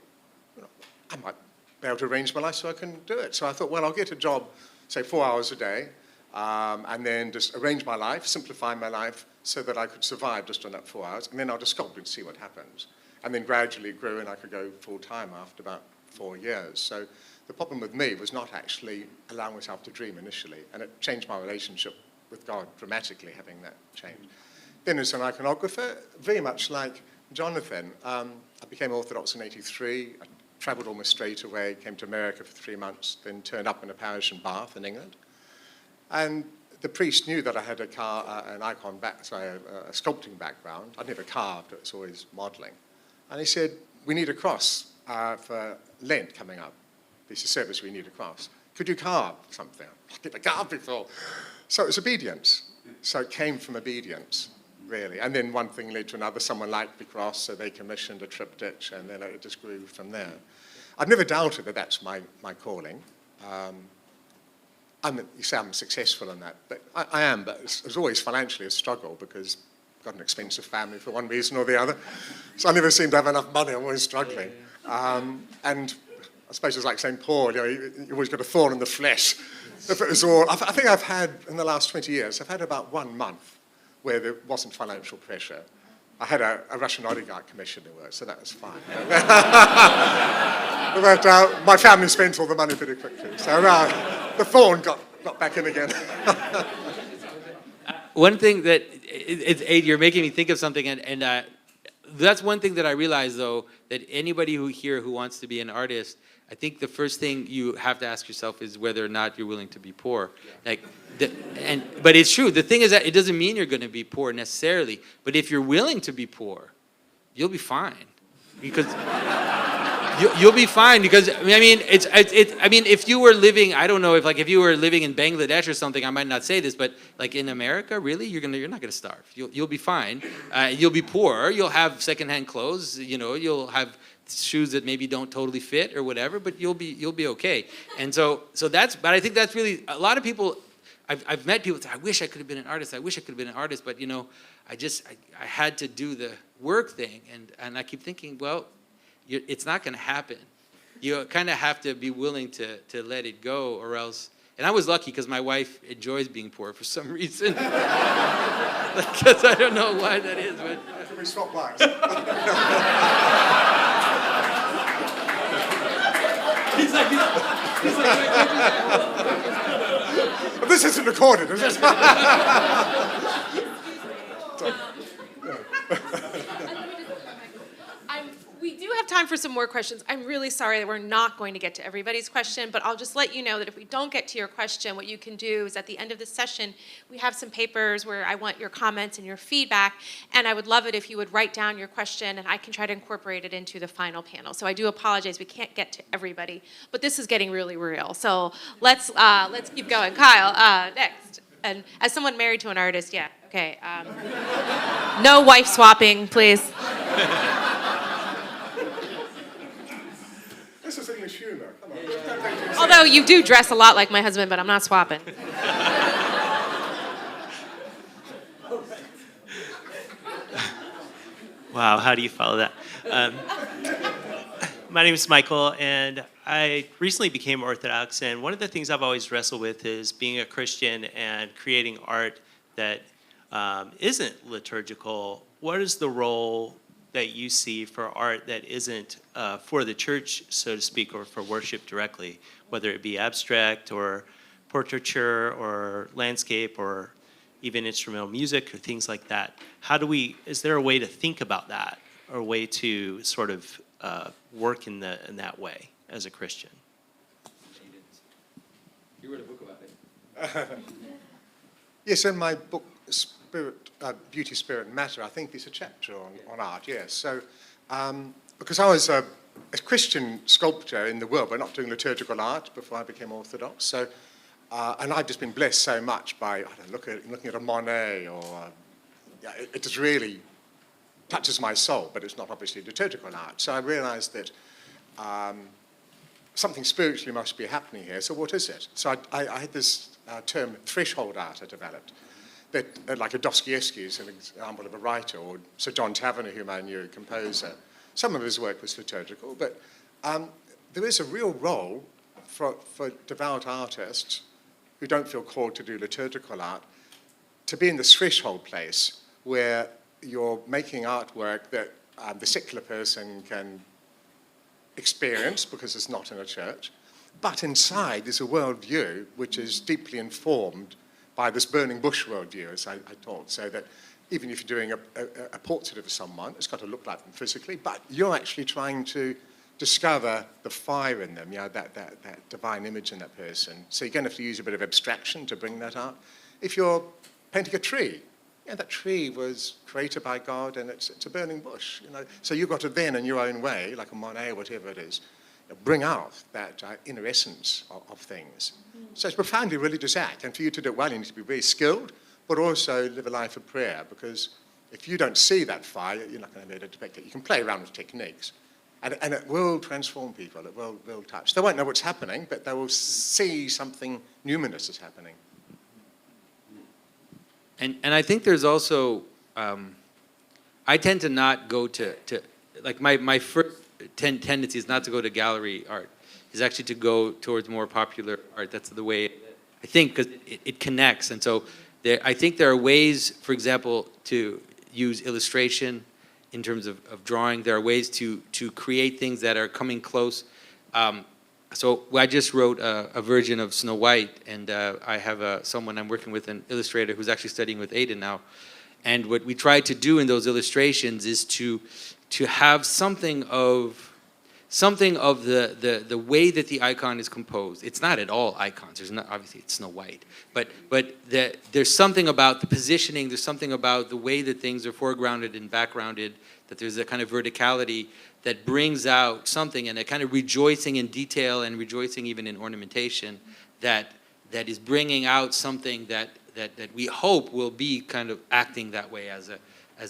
I might be able to arrange my life so I can do it. So I thought, well, I'll get a job, say 4 hours a day, and then just arrange my life, simplify my life so that I could survive just on that 4 hours, and then I'll just sculpt and see what happens. And then gradually it grew, and I could go full-time after about 4 years. So the problem with me was not actually allowing myself to dream initially, and it changed my relationship with God dramatically, having that change. Then as an iconographer, very much like Jonathan, I became Orthodox in '83. I travelled almost straight away, came to America for 3 months, then turned up in a parish in Bath in England. And the priest knew that I had a sculpting background. I'd never carved, it was always modelling. And he said, we need a cross for Lent coming up. It's a service, we need a cross. Could you carve something? I've never carved before. So it was obedience. So it came from obedience, really. And then one thing led to another. Someone liked the cross, so they commissioned a triptych, and then it just grew from there. I've never doubted that that's my calling. You say I'm successful in that, but I am, but it's always financially a struggle because I've got an expensive family for one reason or the other. So I never seem to have enough money, I'm always struggling. And I suppose it's like St. Paul, you always got a thorn in the flesh. If it was all, I think I've had, in the last 20 years, I've had about 1 month where there wasn't financial pressure. I had a Russian oligarch commission to work, so that was fine. But my family spent all the money pretty quickly. So the thorn got back in again. One thing that, Aidan, you're making me think of something, and that's one thing that I realize, though, that anybody who wants to be an artist, I think the first thing you have to ask yourself is whether or not you're willing to be poor. But it's true. The thing is that it doesn't mean you're going to be poor necessarily, but if you're willing to be poor, you'll be fine. Because you'll be fine, because I mean if you were living, I don't know, if you were living in Bangladesh or something, I might not say this, but like in America, really, you're not gonna starve. You'll be fine. You'll be poor. You'll have secondhand clothes. You'll have shoes that maybe don't totally fit or whatever, but you'll be okay. And so that's. But I think that's really a lot of people. I've met people say, I wish I could have been an artist. I wish I could have been an artist, but I had to do the work thing, and I keep thinking, well, it's not going to happen. You kind of have to be willing to let it go, or else. And I was lucky because my wife enjoys being poor for some reason. Because I don't know why that is, but. Can we swap lives? This isn't recorded, is it? We do have time for some more questions. I'm really sorry that we're not going to get to everybody's question, but I'll just let you know that if we don't get to your question, what you can do is at the end of the session, we have some papers where I want your comments and your feedback, and I would love it if you would write down your question, and I can try to incorporate it into the final panel. So I do apologize, we can't get to everybody, but this is getting really real. So let's keep going. Kyle, next. And as someone married to an artist, yeah, okay. No wife swapping, please. This is English humor. Come on. Although you do dress a lot like my husband, but I'm not swapping. Wow, how do you follow that? My name is Michael, and I recently became Orthodox, and one of the things I've always wrestled with is being a Christian and creating art that isn't liturgical. What is the role that you see for art that isn't for the church, so to speak, or for worship directly, whether it be abstract or portraiture or landscape or even instrumental music or things like that? Is there a way to think about that? or a way to sort of work in that way as a Christian? You wrote a book about it. Yes, in my book, Beauty, Spirit, and Matter, I think there's a chapter on art, yes. So, because I was a Christian sculptor in the world, but not doing liturgical art before I became Orthodox. So, and I've just been blessed so much by, I don't know, looking at a Monet, or it just really touches my soul, but it's not obviously liturgical art. So I realized that something spiritually must be happening here. So what is it? So I had this term, threshold art, I developed. That, like a Dostoevsky is an example of a writer, or Sir John Taverner, whom I knew, a composer. Some of his work was liturgical, but there is a real role for devout artists who don't feel called to do liturgical art to be in this threshold place where you're making artwork that the secular person can experience because it's not in a church, but inside there's a worldview which is deeply informed by this burning bush worldview, as I taught, so that even if you're doing a portrait of someone, it's got to look like them physically, but you're actually trying to discover the fire in them, that divine image in that person. So you're going to have to use a bit of abstraction to bring that out. If you're painting a tree, that tree was created by God, and it's a burning bush. So you've got to then, in your own way, like a Monet or whatever it is, bring out that inner essence of things. So it's a profoundly religious act, and for you to do it well, you need to be very skilled, but also live a life of prayer, because if you don't see that fire, you're not going to be able to depict it. You can play around with techniques, and it will transform people. It will touch. They won't know what's happening, but they will see something numinous is happening. And I think there's also, I tend to not go to like my first tendency is not to go to gallery art, is actually to go towards more popular art. That's the way I think, because it connects. And so I think there are ways, for example, to use illustration in terms of drawing. There are ways to create things that are coming close. So I just wrote a version of Snow White, and I have someone I'm working with, an illustrator who's actually studying with Aidan now. And what we try to do in those illustrations is to have something of the way that the icon is composed. It's not at all icons. There's not, obviously it's Snow White, but there's something about the positioning. There's something about the way that things are foregrounded and backgrounded. That there's a kind of verticality that brings out something, and a kind of rejoicing in detail and rejoicing even in ornamentation that is bringing out something that we hope will be kind of acting that way as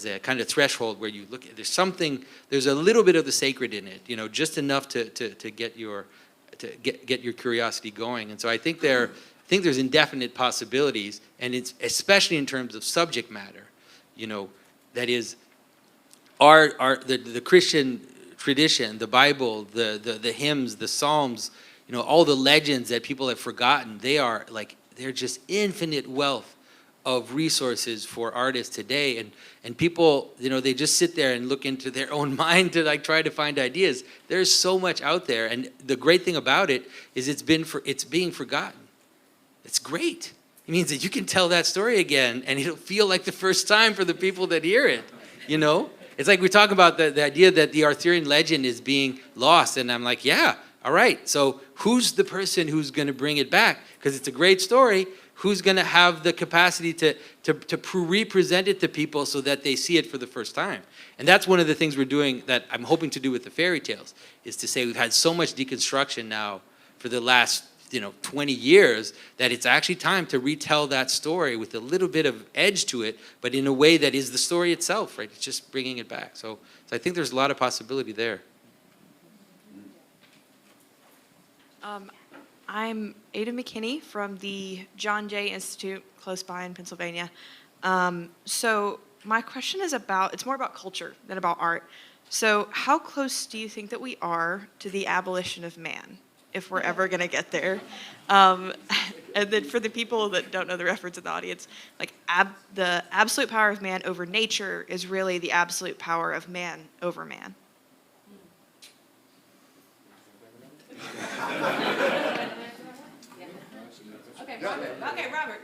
a kind of threshold where you look at, there's a little bit of the sacred in it, just enough to get your curiosity going. And so I think there's indefinite possibilities, and it's especially in terms of subject matter, that is the Christian tradition, the Bible, the hymns, the Psalms, all the legends that people have forgotten. They're just infinite wealth of resources for artists today, and people, they just sit there and look into their own mind to try to find ideas. There's so much out there, and the great thing about it is it's being forgotten. It's great. It means that you can tell that story again, and it'll feel like the first time for the people that hear it. It's like we talk about the idea that the Arthurian legend is being lost, and I'm like, yeah, all right. So who's the person who's going to bring it back? Because it's a great story. Who's going to have the capacity to represent it to people so that they see it for the first time? And that's one of the things we're doing, that I'm hoping to do with the fairy tales, is to say we've had so much deconstruction now for the last 20 years, that it's actually time to retell that story with a little bit of edge to it, but in a way that is the story itself, right? It's just bringing it back. So I think there's a lot of possibility there. I'm Aidan McKinney from the John Jay Institute close by in Pennsylvania. So my question is it's more about culture than about art. So how close do you think that we are to the abolition of man, if we're ever going to get there? And then for the people that don't know the reference in the audience, the absolute power of man over nature is really the absolute power of man over man.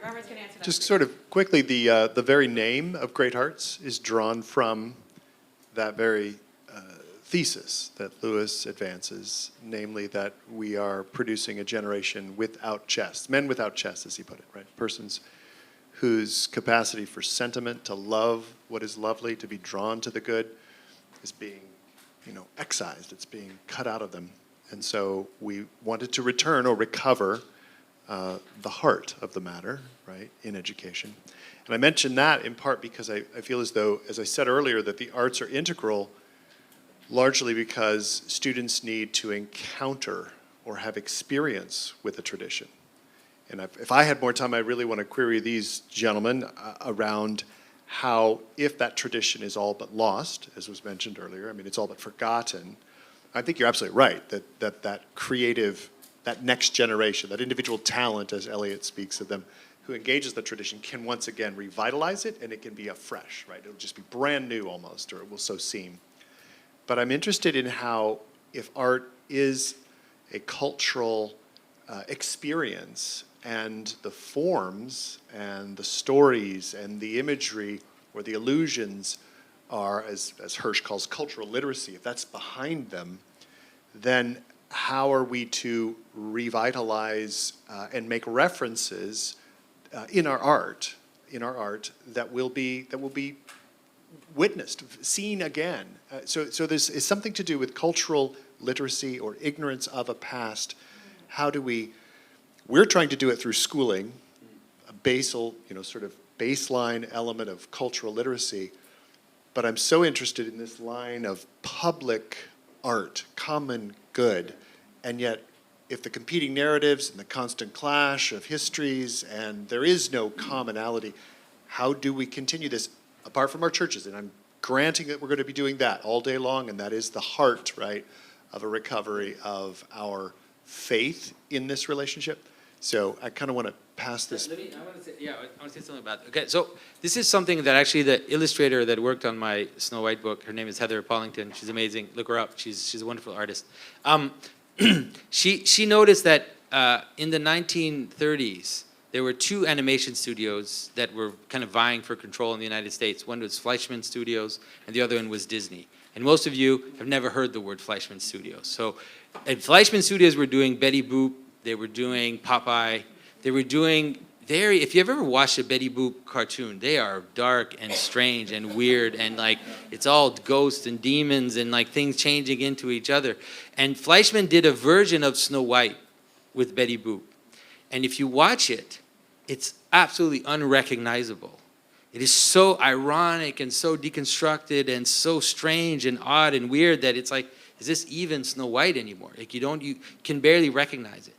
Robert's going to answer that. Just sort of quickly, the very name of Great Hearts is drawn from that very thesis that Lewis advances, namely that we are producing a generation without chests, men without chests, as he put it, right? Persons whose capacity for sentiment, to love what is lovely, to be drawn to the good, is being, excised. It's being cut out of them. And so we wanted to return or recover the heart of the matter, right, in education. And I mention that in part because I feel as though, as I said earlier, that the arts are integral largely because students need to encounter or have experience with a tradition. And if I had more time, I really want to query these gentlemen around how, if that tradition is all but lost, as was mentioned earlier, I mean, it's all but forgotten, I think you're absolutely right, that creative, that next generation, that individual talent, as Eliot speaks of them, who engages the tradition can once again revitalize it, and it can be afresh, right? It'll just be brand new almost, or it will so seem. But I'm interested in how, if art is a cultural experience, and the forms and the stories and the imagery or the illusions are, as Hirsch calls, cultural literacy, if that's behind them, then how are we to revitalize and make references in our art that will be witnessed, seen again? So there's something to do with cultural literacy or ignorance of a past. How do we're trying to do it through schooling, a basal, sort of baseline element of cultural literacy, but I'm so interested in this line of public art, common good, and yet if the competing narratives and the constant clash of histories and there is no commonality, how do we continue this apart from our churches? And I'm granting that we're going to be doing that all day long, and that is the heart, right, of a recovery of our faith in this relationship. So I kind of want to pass this. I want to say something about that. Okay, so this is something that actually the illustrator that worked on my Snow White book, her name is Heather Pollington. She's amazing. Look her up. She's a wonderful artist. She noticed that in the 1930s, there were two animation studios that were kind of vying for control in the United States. One was Fleischman Studios, and the other one was Disney. And most of you have never heard the word Fleischman Studios. So, and Fleischman Studios were doing Betty Boop, they were doing Popeye, they were doing if you've ever watched a Betty Boop cartoon, they are dark and strange and weird, and like it's all ghosts and demons and like things changing into each other. And Fleischman did a version of Snow White with Betty Boop. And if you watch it, it's absolutely unrecognizable. It is so ironic and so deconstructed and so strange and odd and weird that it's like, is this even Snow White anymore? Like you can barely recognize it.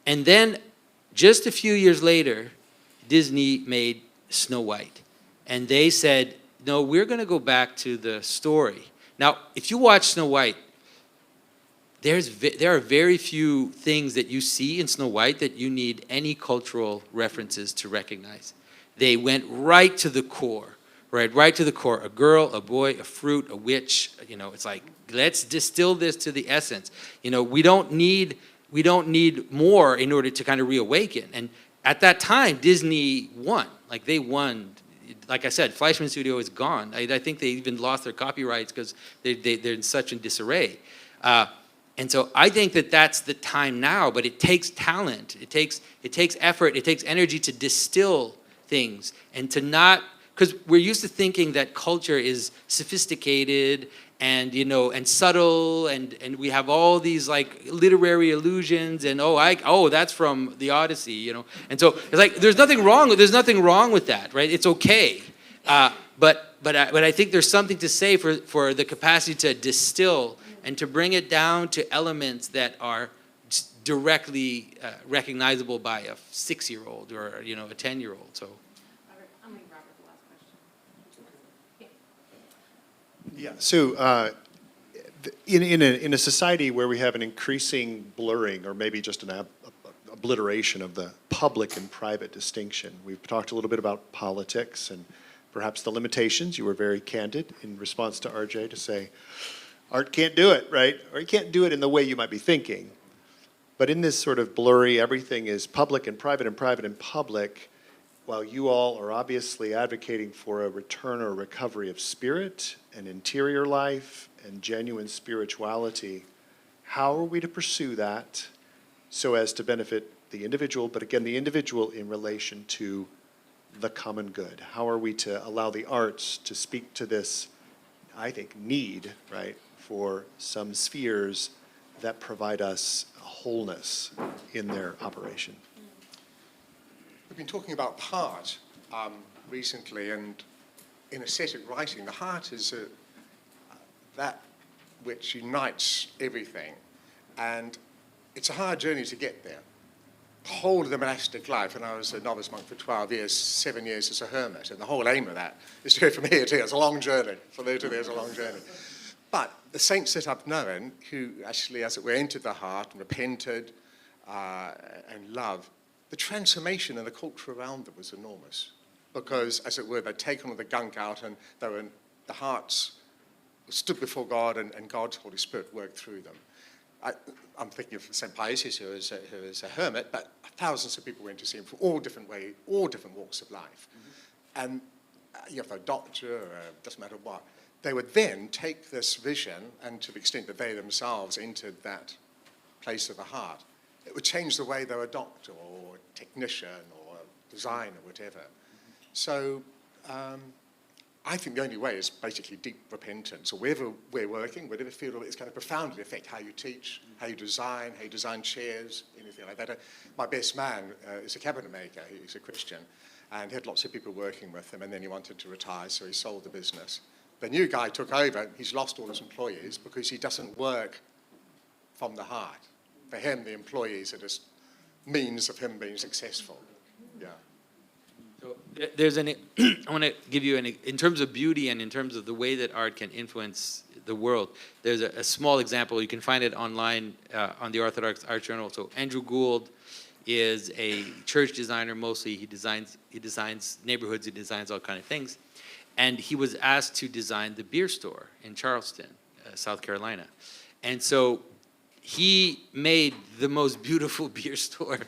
And then just a few years later, Disney made Snow White. And they said, no, we're going to go back to the story. Now, if you watch Snow White, there are very few things that you see in Snow White that you need any cultural references to recognize. They went right to the core, right to the core. A girl, a boy, a fruit, a witch. It's like, let's distill this to the essence. We don't need more in order to kind of reawaken. And at that time, Disney won. Like they won. Like I said, Fleischman Studio is gone. I think they even lost their copyrights because they're in such a disarray. And so I think that that's the time now, but it takes talent. It takes effort. It takes energy to distill things and to not, because we're used to thinking that culture is sophisticated and and subtle, and we have all these like literary illusions, and that's from the Odyssey, and so it's like there's nothing wrong with that, right? It's okay, but I think there's something to say for the capacity to distill and to bring it down to elements that are directly recognizable by a 6-year-old or a 10-year-old. So. I'm going to Robert the last question. Yeah. So, in a society where we have an increasing blurring, or maybe just an obliteration of the public and private distinction, we've talked a little bit about politics and perhaps the limitations. You were very candid in response to RJ to say, art can't do it, right? Or you can't do it in the way you might be thinking. But in this sort of blurry, everything is public and private and private and public, while you all are obviously advocating for a return or recovery of spirit and interior life and genuine spirituality, how are we to pursue that so as to benefit the individual, but again, the individual in relation to the common good? How are we to allow the arts to speak to this, I think, need, right, for some spheres that provide us wholeness in their operation? We've been talking about the heart recently, and in ascetic writing, the heart is that which unites everything, and it's a hard journey to get there. The whole of the monastic life, and I was a novice monk for 12 years, 7 years as a hermit, and the whole aim of that is to go from here to here. It's a long journey. From there to there is a long journey. But the saints that I've known, who actually, as it were, entered the heart and repented and loved, the transformation in the culture around them was enormous. Because, as it were, they'd taken all the gunk out, and they were the hearts stood before God, and God's Holy Spirit worked through them. I'm thinking of St. Pageau, who is a hermit, but thousands of people went to see him from all different walks of life. Mm-hmm. And you have a doctor, or doesn't matter what, they would then take this vision, and to the extent that they themselves entered that place of the heart, it would change the way they were a doctor or a technician or a designer, whatever. Mm-hmm. So I think the only way is basically deep repentance, or wherever we're working, whatever field, it's going to profoundly affect how you teach, how you design chairs, anything like that. My best man is a cabinet maker. He's a Christian, and he had lots of people working with him, and then he wanted to retire, so he sold the business. The new guy took over. He's lost all his employees because he doesn't work from the heart. For him, the employees are just means of him being successful. Yeah. So there's I want to give you in terms of beauty and in terms of the way that art can influence the world, there's a small example. You can find it online on the Orthodox Art Journal. So Andrew Gould is a church designer mostly. He designs neighborhoods, he designs all kind of things. And he was asked to design the beer store in Charleston, South Carolina. And so he made the most beautiful beer store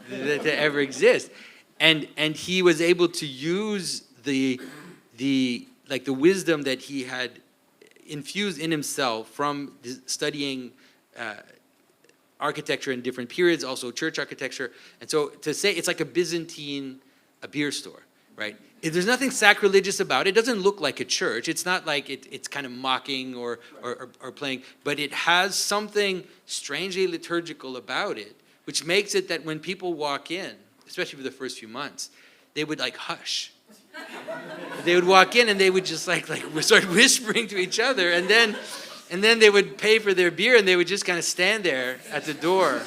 that ever exists. And he was able to use the wisdom that he had infused in himself from studying architecture in different periods, also church architecture. And so to say it's like a Byzantine beer store, right? There's nothing sacrilegious about it. It doesn't look like a church. It's not like it's kind of mocking or playing, but it has something strangely liturgical about it, which makes it that when people walk in, especially for the first few months, they would like hush. They would walk in and they would just like start whispering to each other, and then they would pay for their beer and they would just kind of stand there at the door.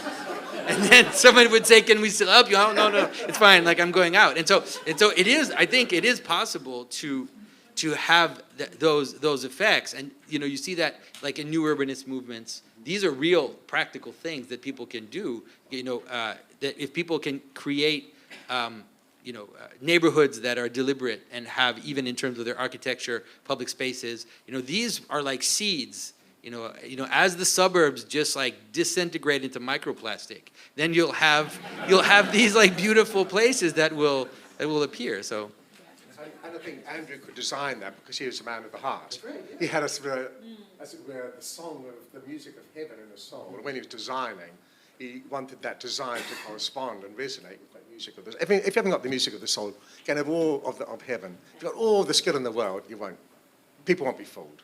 And then someone would say, "Can we still help you?" "Oh, no, it's fine. Like I'm going out." And so it is. I think it is possible to have those effects. And you see that like in new urbanist movements. These are real practical things that people can do. That if people can create, neighborhoods that are deliberate and have, even in terms of their architecture, public spaces. These are like seeds. As the suburbs just like disintegrate into microplastic, then you'll have these like beautiful places that will appear. So. And I think Andrew could design that because he was a man of the heart. He had as it were, the song of the music of heaven in his soul. And when he was designing, he wanted that design to correspond and resonate with that music of the soul. If you haven't got the music of the soul, you can have all of heaven. If you've got all the skill in the world, people won't be fooled.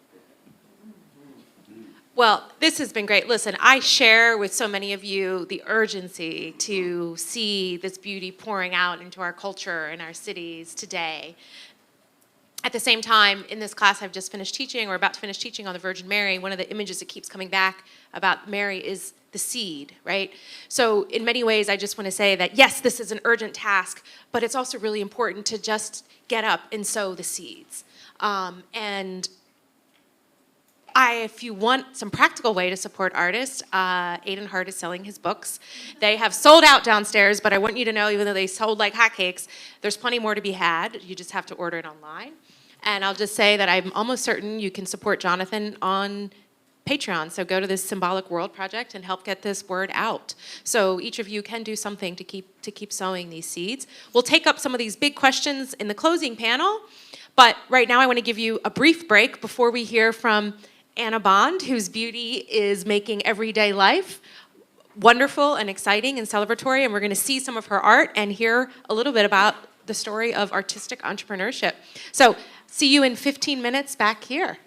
Well, this has been great. Listen, I share with so many of you the urgency to see this beauty pouring out into our culture and our cities today. At the same time, in this class I've just finished teaching, or about to finish teaching, on the Virgin Mary, one of the images that keeps coming back about Mary is the seed, right? So in many ways, I just want to say that, yes, this is an urgent task, but it's also really important to just get up and sow the seeds. If you want some practical way to support artists, Aidan Hart is selling his books. They have sold out downstairs, but I want you to know, even though they sold like hotcakes, there's plenty more to be had. You just have to order it online. And I'll just say that I'm almost certain you can support Jonathan on Patreon. So go to this Symbolic World Project and help get this word out. So each of you can do something to keep sowing these seeds. We'll take up some of these big questions in the closing panel, but right now I want to give you a brief break before we hear from Anna Bond, whose beauty is making everyday life wonderful and exciting and celebratory, and we're going to see some of her art and hear a little bit about the story of artistic entrepreneurship. So see you in 15 minutes back here.